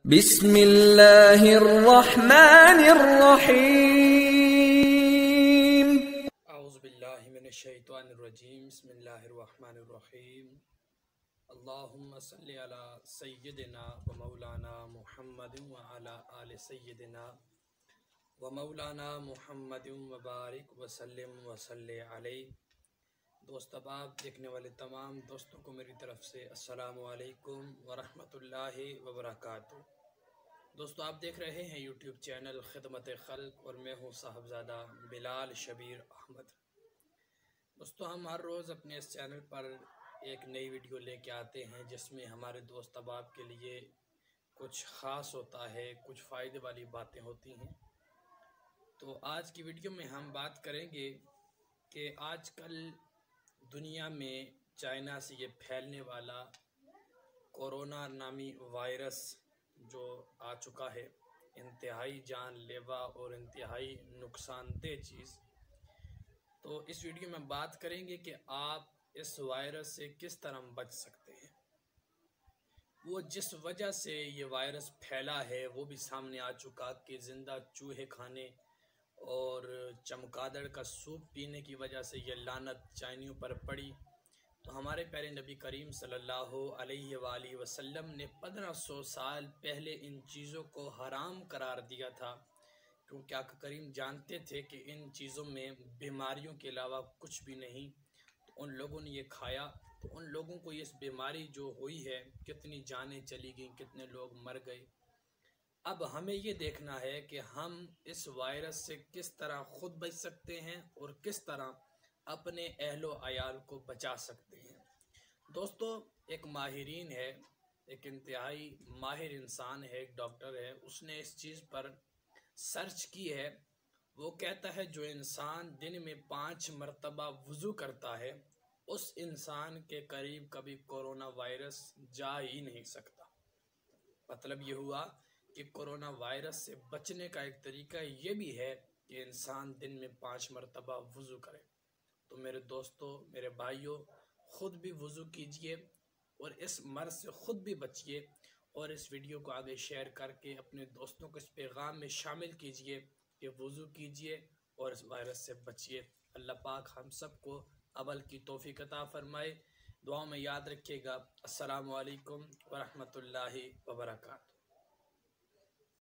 बिस्मिल्लाहिर्रहमानिर्रहीम। औज़ुबिल्लाहिमिनश्शैतानिर्रजीम। बिस्मिल्लाहिर्रहमानिर्रहीम। अल्लाहुम्मा सल्लि अला सय्यिदिना व मौलाना मुहम्मदिन व अला आलि सय्यिदिना व मौलाना मुहम्मदिन व बारिक व सल्लिम व सल्लि अलैहि। दोस्त अहबाब, देखने वाले तमाम दोस्तों को मेरी तरफ से अस्सलामु अलैकुम व रहमतुल्लाहि व बरकातुहू। दोस्तों, आप देख रहे हैं यूट्यूब चैनल खिदमत खल्क और मैं हूँ साहबजादा बिलाल शबीर अहमद। दोस्तों, हम हर रोज़ अपने इस चैनल पर एक नई वीडियो लेके आते हैं जिसमें हमारे दोस्त अहबाब के लिए कुछ ख़ास होता है, कुछ फ़ायदे वाली बातें होती हैं। तो आज की वीडियो में हम बात करेंगे कि आजकल दुनिया में चाइना से ये फैलने वाला कोरोना नामी वायरस जो आ चुका है, इंतहाई जानलेवा और इंतहाई नुकसानदेह चीज़। तो इस वीडियो में बात करेंगे कि आप इस वायरस से किस तरह बच सकते हैं। वो जिस वजह से ये वायरस फैला है वो भी सामने आ चुका कि ज़िंदा चूहे खाने और चमगादड़ का सूप पीने की वजह से ये लानत चाइनियों पर पड़ी। तो हमारे प्यारे नबी करीम सल्लल्लाहु अलैहि वसल्लम ने 1500 साल पहले इन चीज़ों को हराम करार दिया था, क्योंकि आका करीम जानते थे कि इन चीज़ों में बीमारियों के अलावा कुछ भी नहीं। तो उन लोगों ने ये खाया तो उन लोगों को इस बीमारी जो हुई है, कितनी जानें चली गई, कितने लोग मर गए। अब हमें ये देखना है कि हम इस वायरस से किस तरह ख़ुद बच सकते हैं और किस तरह अपने अहलो अयाल को बचा सकते हैं। दोस्तों, एक माहिरीन है, एक इंतहाई माहिर इंसान है, एक डॉक्टर है, उसने इस चीज़ पर सर्च की है। वो कहता है जो इंसान दिन में 5 मरतबा वज़ू करता है उस इंसान के करीब कभी कोरोना वायरस जा ही नहीं सकता। मतलब ये हुआ कि कोरोना वायरस से बचने का एक तरीका ये भी है कि इंसान दिन में 5 मरतबा वज़ू करे। तो मेरे दोस्तों, मेरे भाइयों, ख़ुद भी वज़ू कीजिए और इस मर्ज़ से ख़ुद भी बचिए और इस वीडियो को आगे शेयर करके अपने दोस्तों को इस पैगाम में शामिल कीजिए कि वज़ू कीजिए और इस वायरस से बचिए। अल्लाह पाक हम सबको अमल की तौफ़ीक़ अता फ़रमाए। दुआ में याद रखिएगा। अस्सलामु अलैकुम व रहमतुल्लाहि व बरकातुहू।